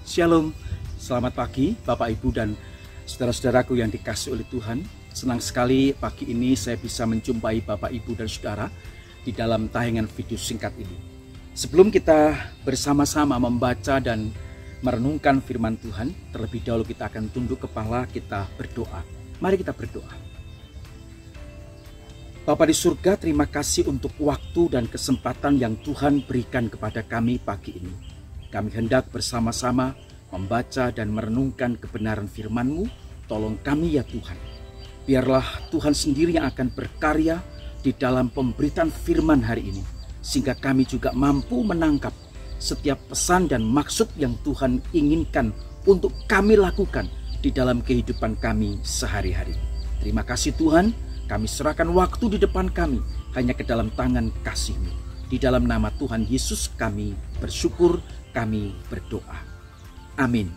Shalom, selamat pagi Bapak Ibu dan saudara-saudaraku yang dikasihi oleh Tuhan. Senang sekali pagi ini saya bisa menjumpai Bapak Ibu dan saudara di dalam tayangan video singkat ini. Sebelum kita bersama-sama membaca dan merenungkan firman Tuhan, terlebih dahulu kita akan tunduk kepala, kita berdoa. Mari kita berdoa. Bapa di surga, terima kasih untuk waktu dan kesempatan yang Tuhan berikan kepada kami pagi ini. Kami hendak bersama-sama membaca dan merenungkan kebenaran firman-Mu. Tolong kami ya Tuhan. Biarlah Tuhan sendiri yang akan berkarya di dalam pemberitaan firman hari ini. Sehingga kami juga mampu menangkap setiap pesan dan maksud yang Tuhan inginkan untuk kami lakukan di dalam kehidupan kami sehari-hari. Terima kasih Tuhan, kami serahkan waktu di depan kami hanya ke dalam tangan kasih-Mu. Di dalam nama Tuhan Yesus kami bersyukur, kami berdoa. Amin.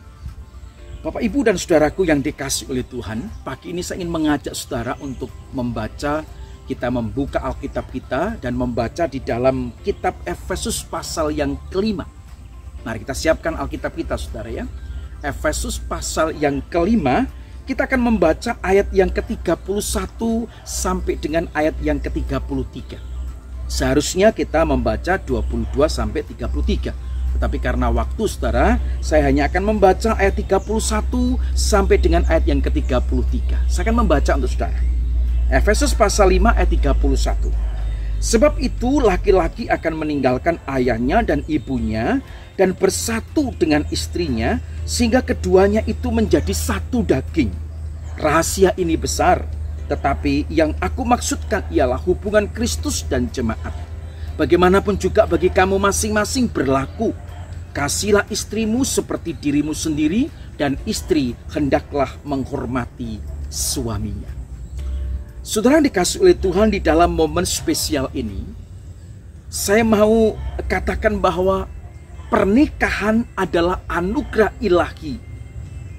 Bapak, Ibu, dan saudaraku yang dikasihi oleh Tuhan, pagi ini saya ingin mengajak saudara untuk membaca, kita membuka Alkitab kita dan membaca di dalam kitab Efesus pasal yang kelima. Mari kita siapkan Alkitab kita saudara ya. Efesus pasal yang kelima, kita akan membaca ayat yang ke-31 sampai dengan ayat yang ke-33. Seharusnya kita membaca 22 sampai 33. Tetapi karena waktu saudara, saya hanya akan membaca ayat 31 sampai dengan ayat yang ke-33. Saya akan membaca untuk saudara. Efesus pasal 5 ayat 31. Sebab itu laki-laki akan meninggalkan ayahnya dan ibunya dan bersatu dengan istrinya, sehingga keduanya itu menjadi satu daging. Rahasia ini besar, tetapi yang aku maksudkan ialah hubungan Kristus dan jemaat. Bagaimanapun juga bagi kamu masing-masing berlaku. Kasihilah istrimu seperti dirimu sendiri, dan istri hendaklah menghormati suaminya. Saudara yang dikasihi oleh Tuhan, di dalam momen spesial ini, saya mau katakan bahwa pernikahan adalah anugerah ilahi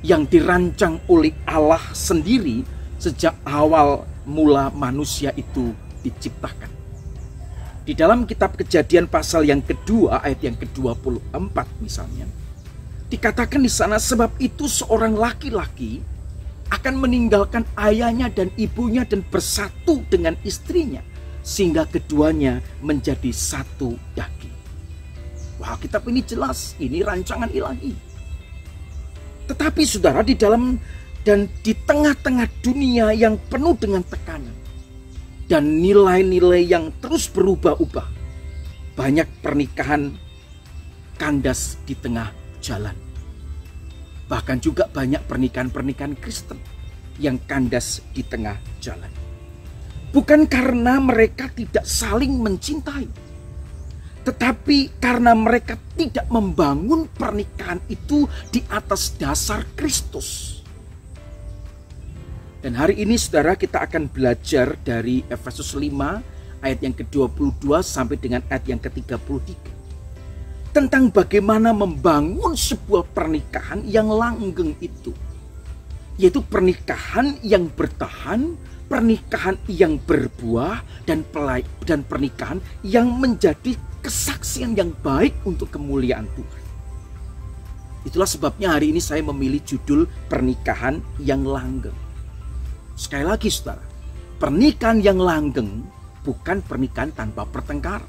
yang dirancang oleh Allah sendiri sejak awal mula manusia itu diciptakan. Di dalam kitab Kejadian pasal yang kedua ayat yang ke-24 misalnya, dikatakan di sana, sebab itu seorang laki-laki akan meninggalkan ayahnya dan ibunya dan bersatu dengan istrinya, sehingga keduanya menjadi satu daging. Wah, kitab ini jelas, ini rancangan ilahi. Tetapi saudara, di dalam dan di tengah-tengah dunia yang penuh dengan tekanan dan nilai-nilai yang terus berubah-ubah, banyak pernikahan kandas di tengah jalan. Bahkan juga banyak pernikahan-pernikahan Kristen yang kandas di tengah jalan. Bukan karena mereka tidak saling mencintai, tetapi karena mereka tidak membangun pernikahan itu di atas dasar Kristus. Dan hari ini saudara, kita akan belajar dari Efesus 5 ayat yang ke-22 sampai dengan ayat yang ke-33. Tentang bagaimana membangun sebuah pernikahan yang langgeng itu. Yaitu pernikahan yang bertahan, pernikahan yang berbuah, dan pernikahan yang menjadi kesaksian yang baik untuk kemuliaan Tuhan. Itulah sebabnya hari ini saya memilih judul pernikahan yang langgeng. Sekali lagi saudara, pernikahan yang langgeng bukan pernikahan tanpa pertengkaran.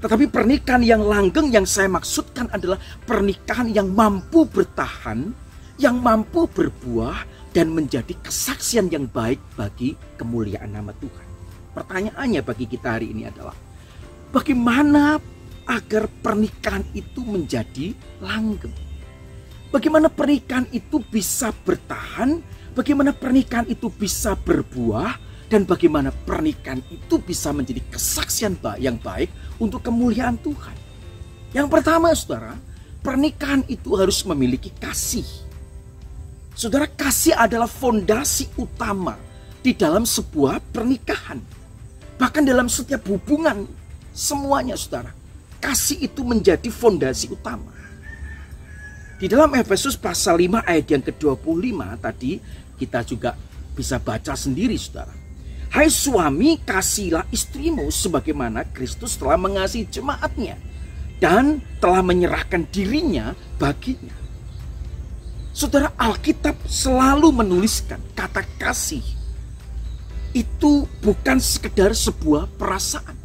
Tetapi pernikahan yang langgeng yang saya maksudkan adalah pernikahan yang mampu bertahan, yang mampu berbuah, dan menjadi kesaksian yang baik bagi kemuliaan nama Tuhan. Pertanyaannya bagi kita hari ini adalah, bagaimana agar pernikahan itu menjadi langgeng? Bagaimana pernikahan itu bisa bertahan? Bagaimana pernikahan itu bisa berbuah, dan bagaimana pernikahan itu bisa menjadi kesaksian yang baik untuk kemuliaan Tuhan. Yang pertama saudara, pernikahan itu harus memiliki kasih. Saudara, kasih adalah fondasi utama di dalam sebuah pernikahan. Bahkan dalam setiap hubungan semuanya saudara, kasih itu menjadi fondasi utama. Di dalam Efesus pasal 5 ayat yang ke-25 tadi, kita juga bisa baca sendiri saudara. Hai suami, kasihilah istrimu sebagaimana Kristus telah mengasihi jemaatnya dan telah menyerahkan dirinya baginya. Saudara, Alkitab selalu menuliskan kata kasih itu bukan sekedar sebuah perasaan.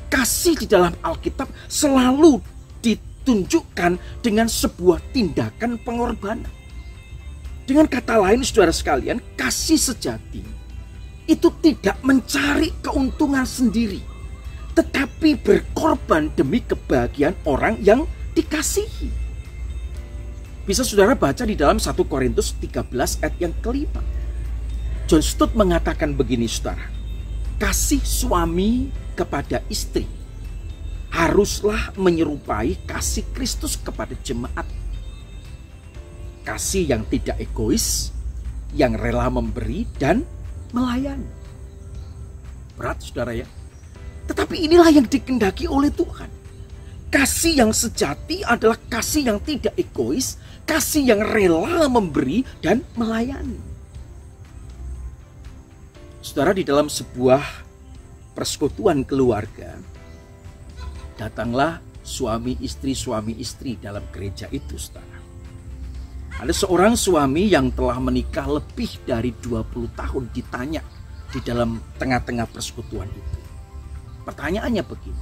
Kasih di dalam Alkitab selalu ditunjukkan dengan sebuah tindakan pengorbanan. Dengan kata lain, saudara sekalian, kasih sejati itu tidak mencari keuntungan sendiri, tetapi berkorban demi kebahagiaan orang yang dikasihi. Bisa saudara baca di dalam 1 Korintus 13 ayat yang kelima. John Stott mengatakan begini, saudara. Kasih suami kepada istri haruslah menyerupai kasih Kristus kepada jemaat. Kasih yang tidak egois, yang rela memberi dan melayani. Berat, saudara ya. Tetapi inilah yang dikehendaki oleh Tuhan. Kasih yang sejati adalah kasih yang tidak egois, kasih yang rela memberi dan melayani. Saudara, di dalam sebuah persekutuan keluarga, datanglah suami istri dalam gereja itu, saudara. Ada seorang suami yang telah menikah lebih dari 20 tahun ditanya di dalam tengah-tengah persekutuan itu. Pertanyaannya begini,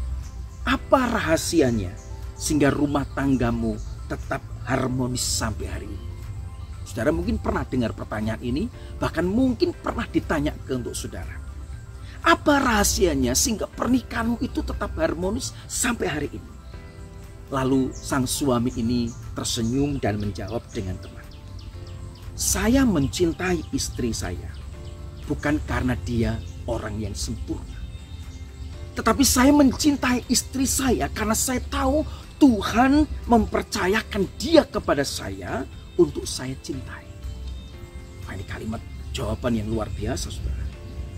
apa rahasianya sehingga rumah tanggamu tetap harmonis sampai hari ini? Saudara mungkin pernah dengar pertanyaan ini, bahkan mungkin pernah ditanya untuk saudara. Apa rahasianya sehingga pernikahanmu itu tetap harmonis sampai hari ini? Lalu sang suami ini tersenyum dan menjawab dengan tenang. Saya mencintai istri saya bukan karena dia orang yang sempurna. Tetapi saya mencintai istri saya karena saya tahu Tuhan mempercayakan dia kepada saya untuk saya cintai. Nah, ini kalimat jawaban yang luar biasa, saudara.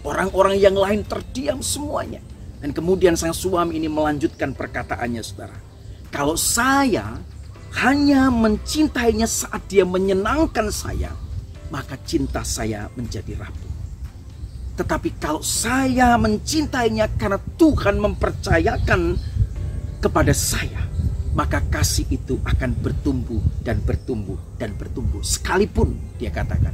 Orang-orang yang lain terdiam semuanya. Dan kemudian sang suami ini melanjutkan perkataannya, saudara. Kalau saya hanya mencintainya saat dia menyenangkan saya, maka cinta saya menjadi rapuh. Tetapi kalau saya mencintainya karena Tuhan mempercayakan kepada saya, maka kasih itu akan bertumbuh dan bertumbuh dan bertumbuh. Sekalipun dia katakan,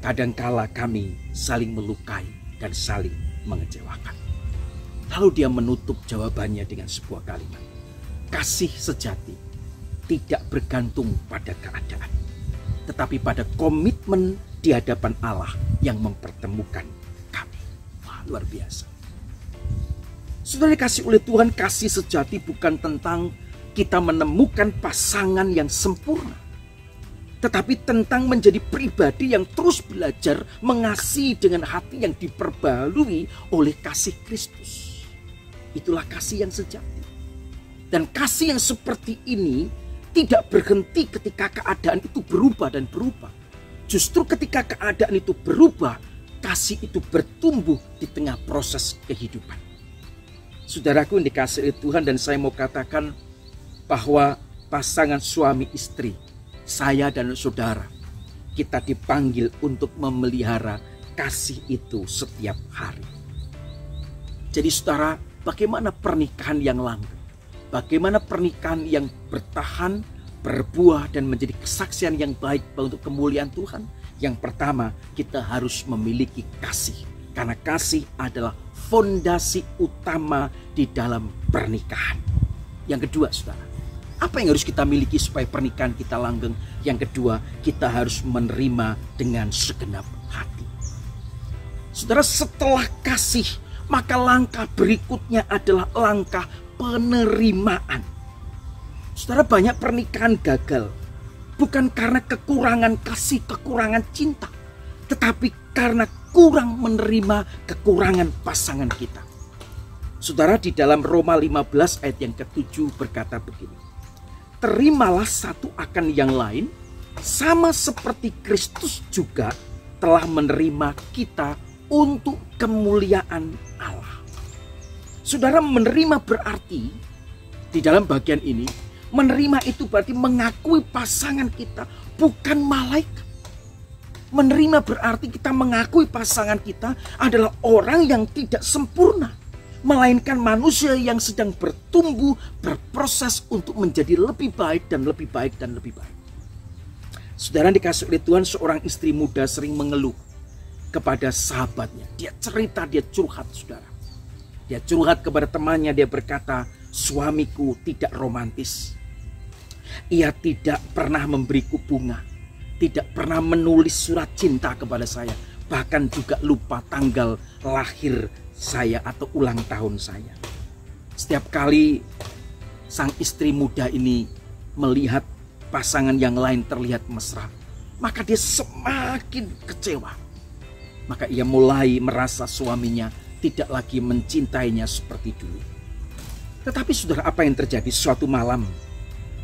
kadangkala kami saling melukai dan saling mengecewakan. Lalu dia menutup jawabannya dengan sebuah kalimat. Kasih sejati tidak bergantung pada keadaan, tetapi pada komitmen di hadapan Allah yang mempertemukan kami. Wah, luar biasa. Saudara dikasih oleh Tuhan, kasih sejati bukan tentang kita menemukan pasangan yang sempurna, tetapi tentang menjadi pribadi yang terus belajar mengasihi dengan hati yang diperbarui oleh kasih Kristus. Itulah kasih yang sejati. Dan kasih yang seperti ini tidak berhenti ketika keadaan itu berubah dan berubah. Justru ketika keadaan itu berubah, kasih itu bertumbuh di tengah proses kehidupan. Saudaraku yang dikasihi oleh Tuhan, dan saya mau katakan bahwa pasangan suami istri, saya dan saudara, kita dipanggil untuk memelihara kasih itu setiap hari. Jadi saudara, bagaimana pernikahan yang langgeng? Bagaimana pernikahan yang bertahan, berbuah dan menjadi kesaksian yang baik untuk kemuliaan Tuhan? Yang pertama, kita harus memiliki kasih. Karena kasih adalah fondasi utama di dalam pernikahan. Yang kedua, saudara, apa yang harus kita miliki supaya pernikahan kita langgeng? Yang kedua, kita harus menerima dengan segenap hati. Saudara, setelah kasih, maka langkah berikutnya adalah langkah penerimaan. Saudara, banyak pernikahan gagal bukan karena kekurangan kasih, kekurangan cinta, tetapi karena kurang menerima kekurangan pasangan kita. Saudara, di dalam Roma 15 ayat yang ke-7 berkata begini. Terimalah satu akan yang lain, sama seperti Kristus juga telah menerima kita untuk kemuliaan Allah. Saudara, menerima berarti di dalam bagian ini, menerima itu berarti mengakui pasangan kita bukan malaikat. Menerima berarti kita mengakui pasangan kita adalah orang yang tidak sempurna, melainkan manusia yang sedang bertumbuh, berproses untuk menjadi lebih baik dan lebih baik dan lebih baik. Saudara dikasih oleh Tuhan, seorang istri muda sering mengeluh kepada sahabatnya. Dia cerita, dia curhat, saudara. Dia curhat kepada temannya, dia berkata, suamiku tidak romantis. Ia tidak pernah memberiku bunga, tidak pernah menulis surat cinta kepada saya, bahkan juga lupa tanggal lahir saya atau ulang tahun saya. Setiap kali sang istri muda ini melihat pasangan yang lain terlihat mesra, maka dia semakin kecewa. Maka ia mulai merasa suaminya tidak lagi mencintainya seperti dulu. Tetapi saudara, apa yang terjadi suatu malam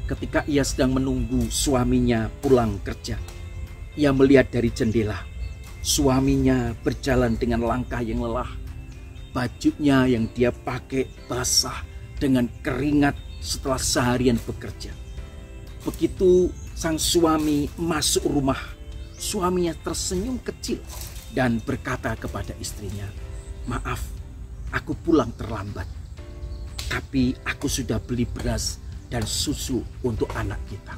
ketika ia sedang menunggu suaminya pulang kerja? Ia melihat dari jendela, suaminya berjalan dengan langkah yang lelah. Bajunya yang dia pakai basah dengan keringat setelah seharian bekerja. Begitu sang suami masuk rumah, suaminya tersenyum kecil dan berkata kepada istrinya, maaf, aku pulang terlambat, tapi aku sudah beli beras dan susu untuk anak kita.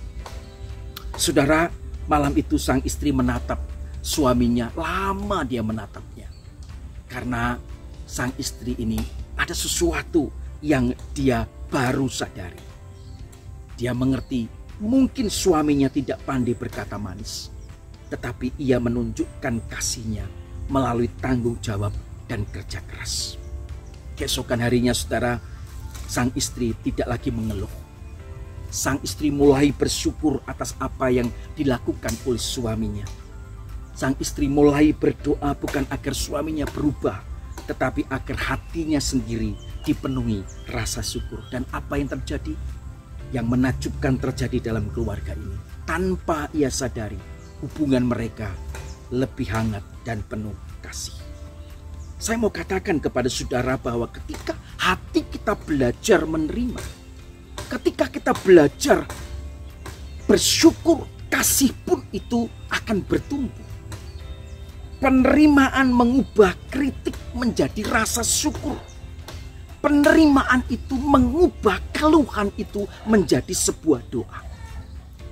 Saudara, malam itu sang istri menatap suaminya, lama dia menatapnya. Karena sang istri ini ada sesuatu yang dia baru sadari. Dia mengerti mungkin suaminya tidak pandai berkata manis, tetapi ia menunjukkan kasihnya melalui tanggung jawab dan kerja keras. Keesokan harinya saudara, sang istri tidak lagi mengeluh. Sang istri mulai bersyukur atas apa yang dilakukan oleh suaminya. Sang istri mulai berdoa bukan agar suaminya berubah, tetapi agar hatinya sendiri dipenuhi rasa syukur. Dan apa yang terjadi? Yang menakjubkan terjadi dalam keluarga ini. Tanpa ia sadari, hubungan mereka lebih hangat dan penuh kasih. Saya mau katakan kepada saudara bahwa ketika hati kita belajar menerima, ketika kita belajar bersyukur, kasih pun itu akan bertumbuh. Penerimaan mengubah kritik menjadi rasa syukur. Penerimaan itu mengubah keluhan itu menjadi sebuah doa.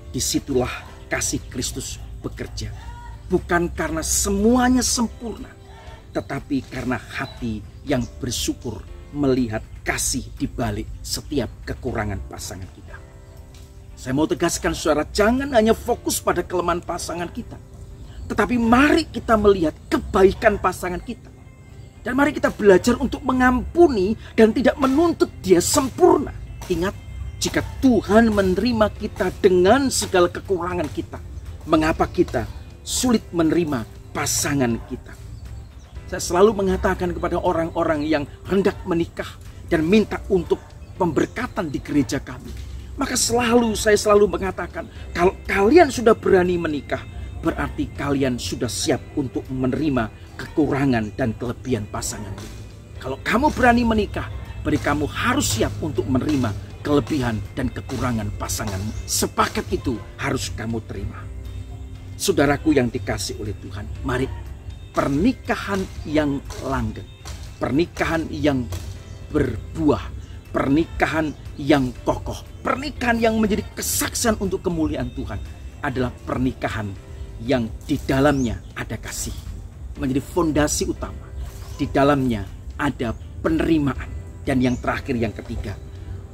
Disitulah kasih Kristus bekerja. Bukan karena semuanya sempurna, tetapi karena hati yang bersyukur melihat kasih di balik setiap kekurangan pasangan kita. Saya mau tegaskan saudara, jangan hanya fokus pada kelemahan pasangan kita, tetapi mari kita melihat kebaikan pasangan kita. Dan mari kita belajar untuk mengampuni dan tidak menuntut dia sempurna. Ingat, jika Tuhan menerima kita dengan segala kekurangan kita, mengapa kita sulit menerima pasangan kita? Saya selalu mengatakan kepada orang-orang yang hendak menikah dan minta untuk pemberkatan di gereja kami, maka saya selalu mengatakan, kalau kalian sudah berani menikah, berarti kalian sudah siap untuk menerima kekurangan dan kelebihan pasangan itu. Kalau kamu berani menikah, berarti kamu harus siap untuk menerima kelebihan dan kekurangan pasanganmu. Sepakat itu harus kamu terima. Saudaraku yang dikasih oleh Tuhan, mari pernikahan yang langgeng, pernikahan yang berbuah, pernikahan yang kokoh, pernikahan yang menjadi kesaksian untuk kemuliaan Tuhan adalah pernikahan yang di dalamnya ada kasih, menjadi fondasi utama. Di dalamnya ada penerimaan. Dan yang terakhir, yang ketiga,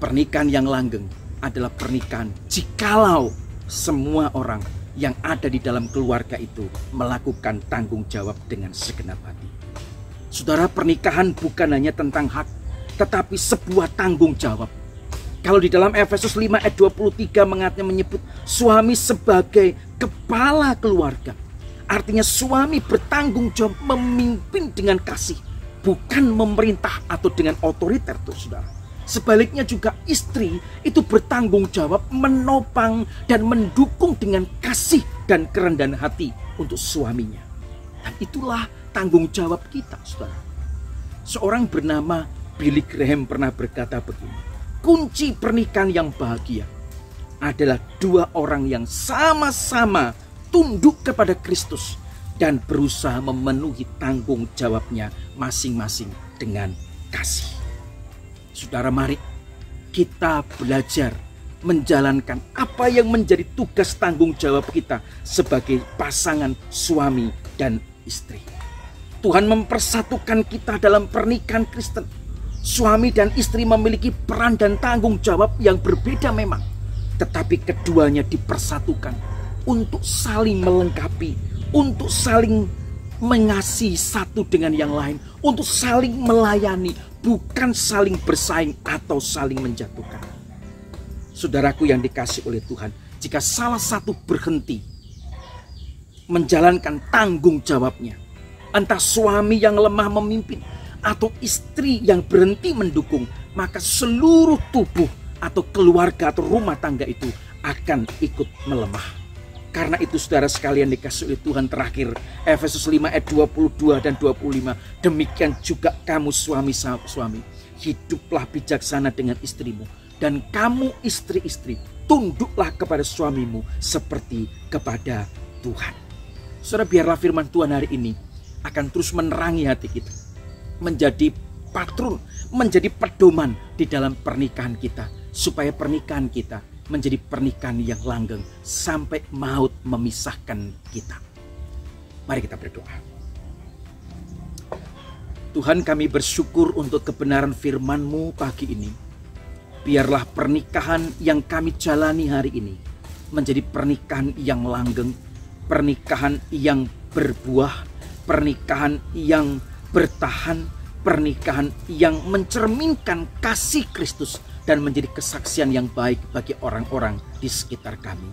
pernikahan yang langgeng adalah pernikahan jikalau semua orang yang ada di dalam keluarga itu melakukan tanggung jawab dengan segenap hati. Saudara, pernikahan bukan hanya tentang hak, tetapi sebuah tanggung jawab. Kalau di dalam Efesus 5 ayat 23 menyebut suami sebagai kepala keluarga. Artinya suami bertanggung jawab memimpin dengan kasih, bukan memerintah atau dengan otoriter, saudara. Sebaliknya juga istri itu bertanggung jawab menopang dan mendukung dengan kasih dan kerendahan hati untuk suaminya. Dan itulah tanggung jawab kita, saudara. Seorang bernama Billy Graham pernah berkata begini, kunci pernikahan yang bahagia adalah dua orang yang sama-sama tunduk kepada Kristus dan berusaha memenuhi tanggung jawabnya masing-masing dengan kasih. Saudara, mari kita belajar menjalankan apa yang menjadi tugas tanggung jawab kita sebagai pasangan suami dan istri. Tuhan mempersatukan kita dalam pernikahan Kristen. Suami dan istri memiliki peran dan tanggung jawab yang berbeda memang, tetapi keduanya dipersatukan untuk saling melengkapi, untuk saling mengasihi satu dengan yang lain, untuk saling melayani, bukan saling bersaing atau saling menjatuhkan. Saudaraku yang dikasihi oleh Tuhan, jika salah satu berhenti menjalankan tanggung jawabnya, entah suami yang lemah memimpin atau istri yang berhenti mendukung, maka seluruh tubuh atau keluarga atau rumah tangga itu akan ikut melemah. Karena itu saudara sekalian dikasihi oleh Tuhan, terakhir Efesus 5 ayat 22 dan 25. Demikian juga kamu suami-suami, hiduplah bijaksana dengan istrimu, dan kamu istri-istri tunduklah kepada suamimu seperti kepada Tuhan. Saudara, biarlah firman Tuhan hari ini akan terus menerangi hati kita, menjadi patron, menjadi pedoman di dalam pernikahan kita, supaya pernikahan kita menjadi pernikahan yang langgeng sampai maut memisahkan kita. Mari kita berdoa. Tuhan, kami bersyukur untuk kebenaran firman-Mu pagi ini. Biarlah pernikahan yang kami jalani hari ini menjadi pernikahan yang langgeng, pernikahan yang berbuah, pernikahan yang bertahan, pernikahan yang mencerminkan kasih Kristus dan menjadi kesaksian yang baik bagi orang-orang di sekitar kami.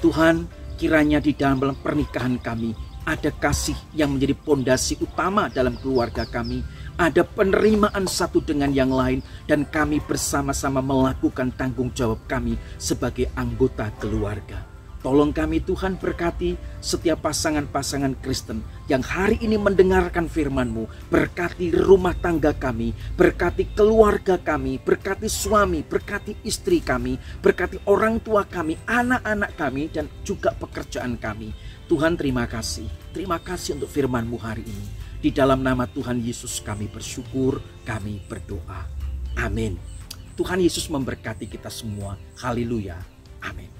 Tuhan, kiranya di dalam pernikahan kami ada kasih yang menjadi pondasi utama dalam keluarga kami, ada penerimaan satu dengan yang lain, dan kami bersama-sama melakukan tanggung jawab kami sebagai anggota keluarga. Tolong kami Tuhan, berkati setiap pasangan-pasangan Kristen yang hari ini mendengarkan firman-Mu. Berkati rumah tangga kami, berkati keluarga kami, berkati suami, berkati istri kami, berkati orang tua kami, anak-anak kami, dan juga pekerjaan kami. Tuhan, terima kasih. Terima kasih untuk firman-Mu hari ini. Di dalam nama Tuhan Yesus kami bersyukur, kami berdoa. Amin. Tuhan Yesus memberkati kita semua. Haleluya. Amin.